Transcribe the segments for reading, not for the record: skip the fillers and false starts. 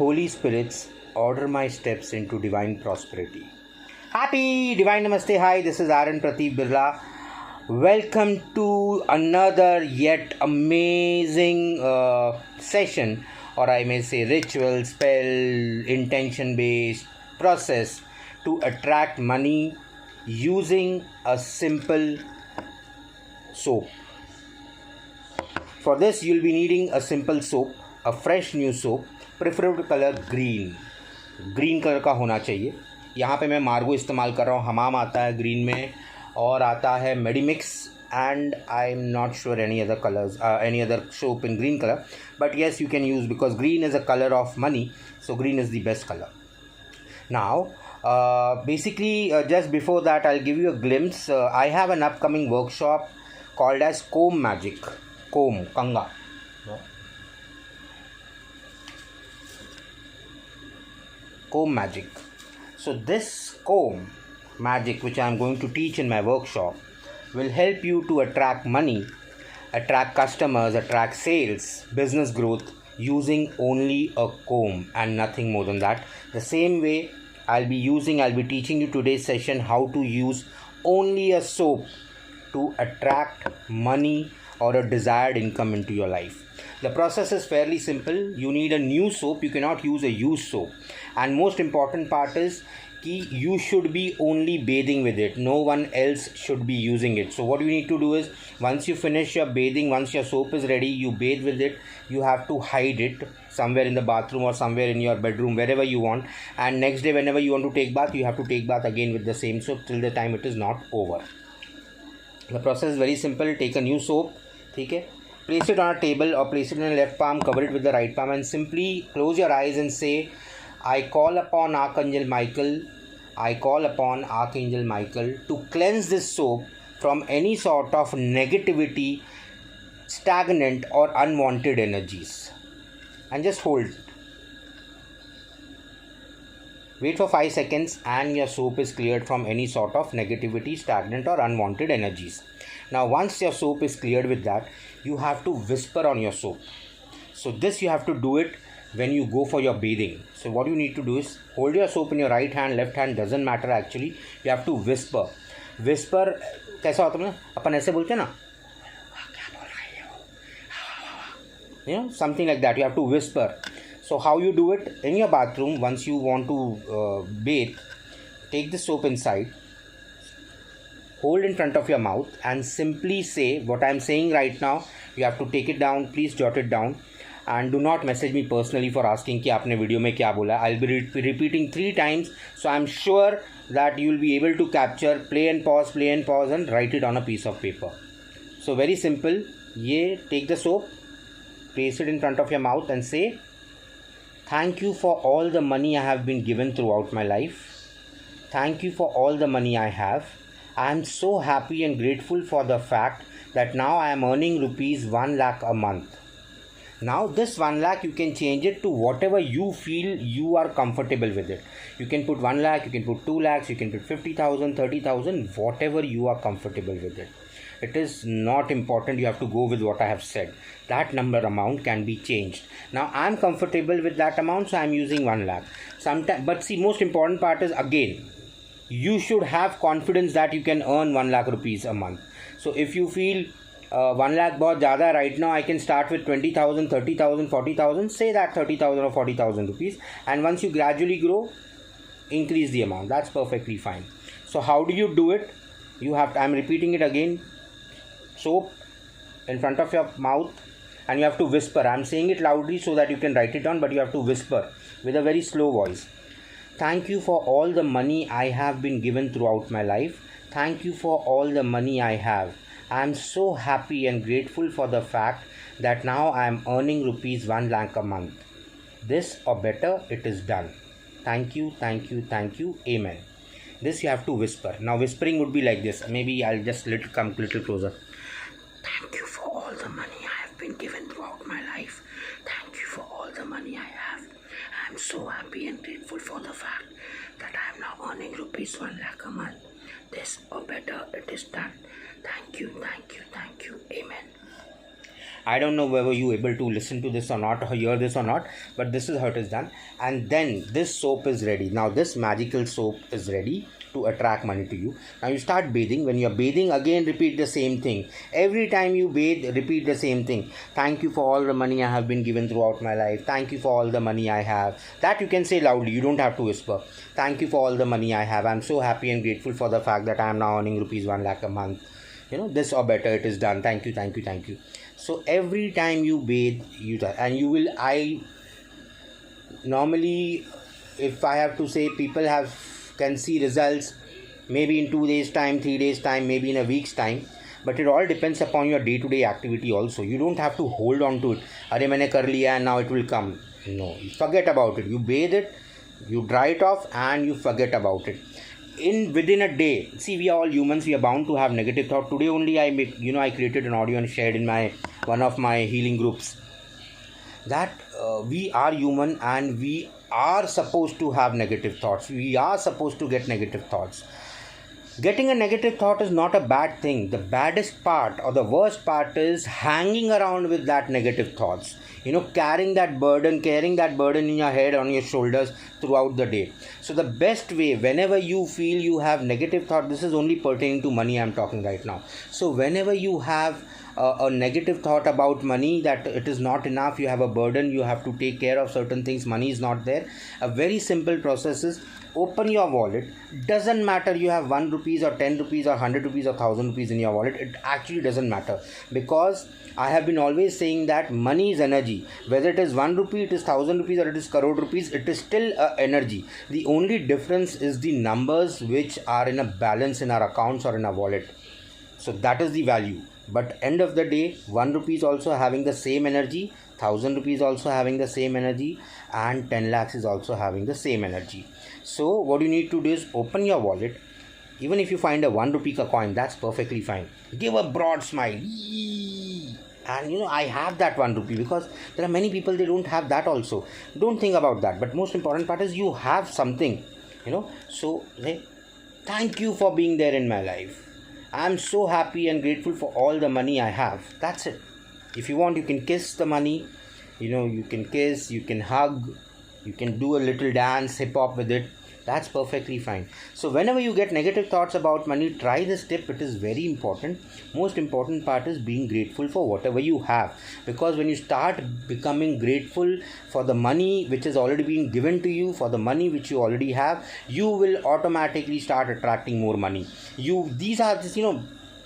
Holy Spirits, order my steps into divine prosperity. Happy Divine Namaste. Hi, this is Aaron Prateep Birla. Welcome to another yet amazing session, or I may say ritual, spell, intention based process to attract money using a simple soap. For this, you'll be needing a simple soap, a fresh new soap, preferred color green colour का होना चाहिए. यहाँ पे मैं मार्गो इस्तेमाल कर रहा हूँ. हमाम आता है ग्रीन में और आता है Medimix and I'm not sure any other colors, any other soap in green color, but yes, you can use, because green is a color of money, so green is the best color. Now basically just before that, I'll give you a glimpse. I have an upcoming workshop called as comb magic. Comb, kanga. Comb magic. So this comb magic, which I am going to teach in my workshop, will help you to attract money, attract customers, attract sales, business growth using only a comb and nothing more than that. The same way I'll be teaching you today's session how to use only a soap to attract money or a desired income into your life. The process is fairly simple. You need a new soap. You cannot use a used soap. And most important part is you should be only bathing with it. No one else should be using it. So what you need to do is, once you finish your bathing, once your soap is ready, you bathe with it. You have to hide it somewhere in the bathroom or somewhere in your bedroom, wherever you want. And next day, whenever you want to take bath, you have to take bath again with the same soap till the time it is not over. The process is very simple. Take a new soap, okay? Place it on a table or place it in your left palm, cover it with the right palm, and simply close your eyes and say, I call upon Archangel Michael to cleanse this soap from any sort of negativity, stagnant or unwanted energies. And just hold. Wait for 5 seconds and your soap is cleared from any sort of negativity, stagnant or unwanted energies. Now once your soap is cleared with that, you have to whisper on your soap. So this you have to do it when you go for your bathing. So what you need to do is hold your soap in your right hand, left hand, doesn't matter actually. You have to whisper. Whisper कैसा होता है ना, अपन ऐसे बोलते हैं ना, you know, something like that. You have to whisper. So how you do it? In your bathroom, once you want to bathe, take the soap inside, hold in front of your mouth and simply say what I am saying right now. You have to take it down. Please jot it down. And do not message me personally for asking कि आपने video में क्या बोला. I'll be repeating 3 times, so I'm sure that you will be able to capture, play and pause and write it on a piece of paper. So very simple. Take the soap, place it in front of your mouth and say, thank you for all the money I have been given throughout my life. Thank you for all the money I have. I am so happy and grateful for the fact that now I am earning rupees 1 lakh a month. Now this 1 lakh, you can change it to whatever you feel you are comfortable with it. You can put 1 lakh, you can put 2 lakhs, you can put 50,000, 30,000, whatever you are comfortable with it. It is not important. You have to go with what I have said. That number amount can be changed. Now I am comfortable with that amount, so I am using 1 lakh. But see, most important part is, again, you should have confidence that you can earn 1 lakh rupees a month. So if you feel 1 lakh बहुत ज़्यादा right now, I can start with 20,000, 30,000, 40,000. Say that 30,000 or 40,000 rupees, and once you gradually grow, increase the amount. That's perfectly fine. So how do you do it? You have to, I'm repeating it again. Soap in front of your mouth, and you have to whisper. I'm saying it loudly so that you can write it down, but you have to whisper with a very slow voice. Thank you for all the money I have been given throughout my life. Thank you for all the money I have. I am so happy and grateful for the fact that now I am earning rupees 1 lakh a month. This or better, it is done. Thank you, thank you, thank you. Amen. This you have to whisper. Now whispering would be like this. Maybe I'll just come little closer. Thank you for all the money I have been given throughout my life. Thank you for all the money I have. I am so happy and grateful for the fact that I am now earning rupees 1 lakh a month. This or better, it is done. Thank you, thank you, thank you. Amen. I don't know whether you able to listen to this or not, or hear this or not, but this is how it is done. And then this soap is ready. Now this magical soap is ready to attract money to you. Now you start bathing. When you're bathing, again repeat the same thing. Every time you bathe, repeat the same thing. Thank you for all the money I have been given throughout my life. Thank you for all the money I have. That you can say loudly. You don't have to whisper. Thank you for all the money I have. I'm so happy and grateful for the fact that I am now earning rupees 1 lakh a month. This or better, it is done. Thank you, thank you, thank you. So every time you bathe, I normally, if I have to say, people can see results maybe in 2 days time, 3 days time, maybe in a week's time, but it all depends upon your day-to-day activity also. You don't have to hold on to it. Arey maine kar liya and now it will come. No, forget about it. You bathe it, you dry it off, and you forget about it. Within a day, see, we are all humans, we are bound to have negative thought. Today only I created an audio and shared in one of my healing groups that we are human and we are supposed to have negative thoughts. We are supposed to get negative thoughts. Getting a negative thought is not a bad thing. The baddest part or the worst part is hanging around with that negative thoughts. Carrying that burden in your head, on your shoulders throughout the day. So the best way, whenever you feel you have negative thought, this is only pertaining to money I'm talking right now. So whenever you have a negative thought about money, that it is not enough, you have a burden, you have to take care of certain things, money is not there, a very simple process is open your wallet. Doesn't matter you have 1 rupees or 10 rupees or 100 rupees or 1000 rupees in your wallet. It actually doesn't matter, because I have been always saying that money is energy. Whether it is 1 rupee, it is 1000 rupees, or it is crore rupees, it is still energy. The only difference is the numbers which are in a balance in our accounts or in our wallet. So that is the value. But end of the day, 1 rupee is also having the same energy, 1000 rupees also having the same energy, and 10 lakhs is also having the same energy. So what you need to do is open your wallet. Even if you find a 1 rupee coin, that's perfectly fine. Give a broad smile. And I have that 1 rupee, because there are many people, they don't have that also. Don't think about that. But most important part is you have something, So thank you for being there in my life. I'm so happy and grateful for all the money I have. That's it. If you want, you can kiss the money. You can kiss, you can hug, you can do a little dance, hip hop with it. That's perfectly fine. So whenever you get negative thoughts about money, try this tip. It is very important. Most important part is being grateful for whatever you have. Because when you start becoming grateful for the money which is already being given to you, for the money which you already have, you will automatically start attracting more money. These are just,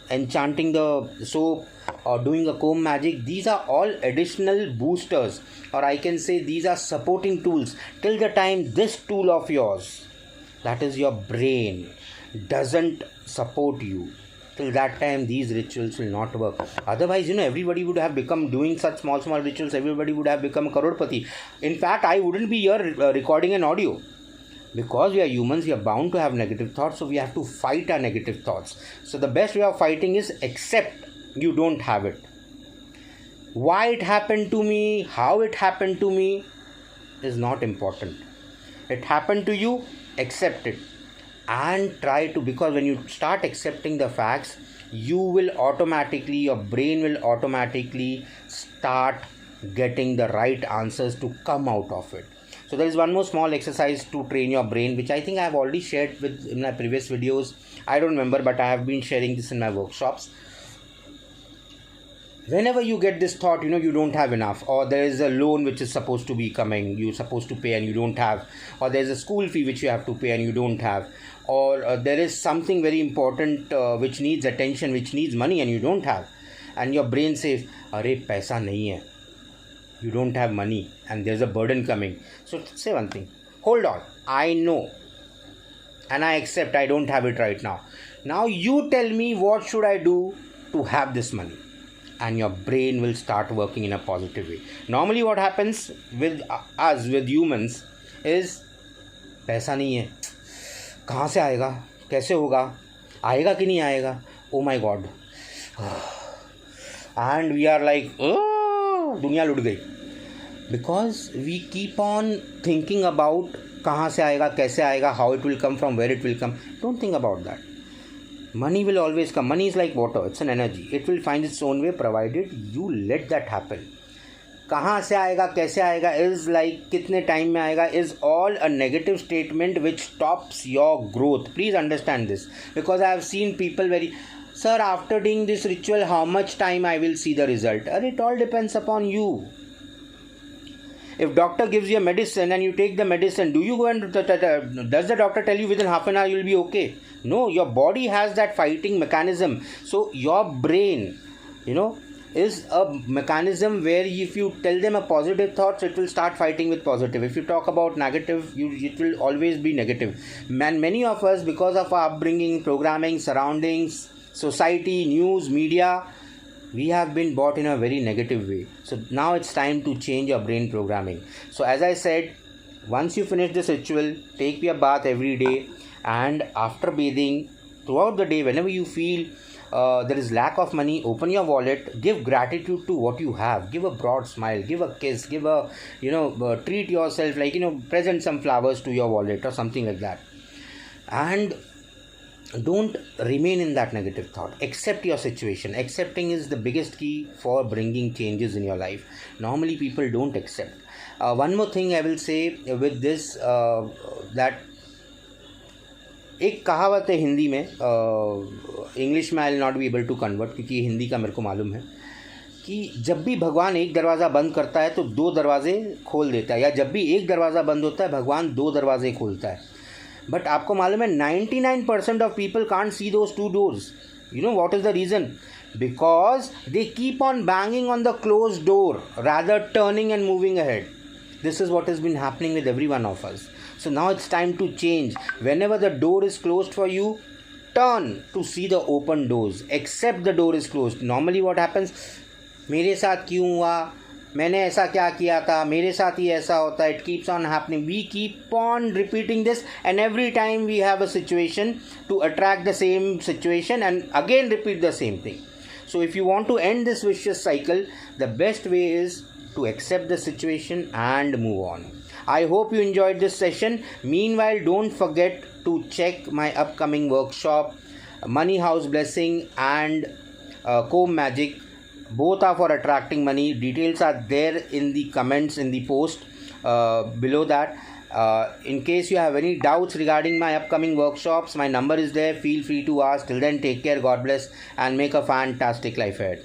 enchanting the soap or doing a comb magic. These are all additional boosters, or I can say these are supporting tools. Till the time this tool of yours, that is your brain, doesn't support you, till that time these rituals will not work. Otherwise, everybody would have become doing such small rituals. Everybody would have become a crorepati. In fact, I wouldn't be here recording an audio. Because we are humans, we are bound to have negative thoughts, so we have to fight our negative thoughts. So the best way of fighting is accept you don't have it. Why it happened to me, how it happened to me is not important. It happened to you, accept it. And try to, because when you start accepting the facts, your brain will automatically start getting the right answers to come out of it. So there is one more small exercise to train your brain, which I think I have already shared in my previous videos. I don't remember, but I have been sharing this in my workshops. Whenever you get this thought, you don't have enough, or there is a loan which is supposed to be coming, you're supposed to pay and you don't have, or there's a school fee which you have to pay and you don't have, or there is something very important which needs attention, which needs money and you don't have, and your brain says, "Arey, paisa nahi hai." You don't have money and there's a burden coming. So say one thing, hold on, I know and I accept I don't have it right now. Now you tell me, what should I do to have this money? And your brain will start working in a positive way. Normally what happens with us, with humans, is पैसा नहीं है, कहाँ से आएगा, कैसे होगा, आएगा कि नहीं आएगा, oh my god, and we are like, दुनिया लुट गई. Because we keep on thinking about कहाँ से आएगा, कैसे आएगा, how it will come, from where it will come. Don't think about that. Money will always come. Money is like water. It's an energy. It will find its own way provided you let that happen. कहाँ से आएगा, कैसे आएगा, is like कितने time में आएगा, is all a negative statement which stops your growth. Please understand this, because I have seen people very, sir, after doing this ritual, how much time I will see the result? And it all depends upon you. If doctor gives you a medicine and you take the medicine, do you go and does the doctor tell you within half an hour you will be okay? No, your body has that fighting mechanism. So your brain, is a mechanism where if you tell them a positive thoughts, it will start fighting with positive. If you talk about negative, it will always be negative. And many of us, because of our upbringing, programming, surroundings, society, news, media, we have been bought in a very negative way. So now it's time to change your brain programming. So as I said, once you finish this ritual, take your bath every day, and after bathing, throughout the day, whenever you feel there is lack of money, open your wallet, give gratitude to what you have, give a broad smile, give a kiss, give a treat yourself, like present some flowers to your wallet or something like that. And don't remain in that negative thought. Accept your situation. Accepting is the biggest key for bringing changes in your life. Normally people don't accept. One more thing I will say with this, that एक कहावत है हिंदी में, English में I will not be able to convert, क्योंकि हिंदी का मेरे को मालूम है, कि जब भी भगवान एक दरवाज़ा बंद करता है तो दो दरवाजे खोल देता है, या जब भी एक दरवाज़ा बंद होता है भगवान दो दरवाजे खोलता है. बट आपको मालूम है 99% of people can't see those two doors. You know what is the reason? Because they keep on banging on the close door rather turning and moving ahead. This is what has been happening with every one of us. So now it's time to change. Whenever the door is closed for you, turn to see the open doors. Accept the door is closed. Normally what happens, मेरे साथ क्यों हुआ, मैंने ऐसा क्या किया था, मेरे साथ ही ऐसा होता है. It keeps on happening. We keep on repeating this, and every time we have a situation to attract the same situation and again repeat the same thing. So if you want to end this vicious cycle, the best way is to accept the situation and move on. I hope you enjoyed this session. Meanwhile, don't forget to check my upcoming workshop, Money House Blessing and Comb Magic. Both are for attracting money. Details are there in the comments in the post below that. In case you have any doubts regarding my upcoming workshops, my number is there. Feel free to ask. Till then, take care, God bless, and make a fantastic life ahead.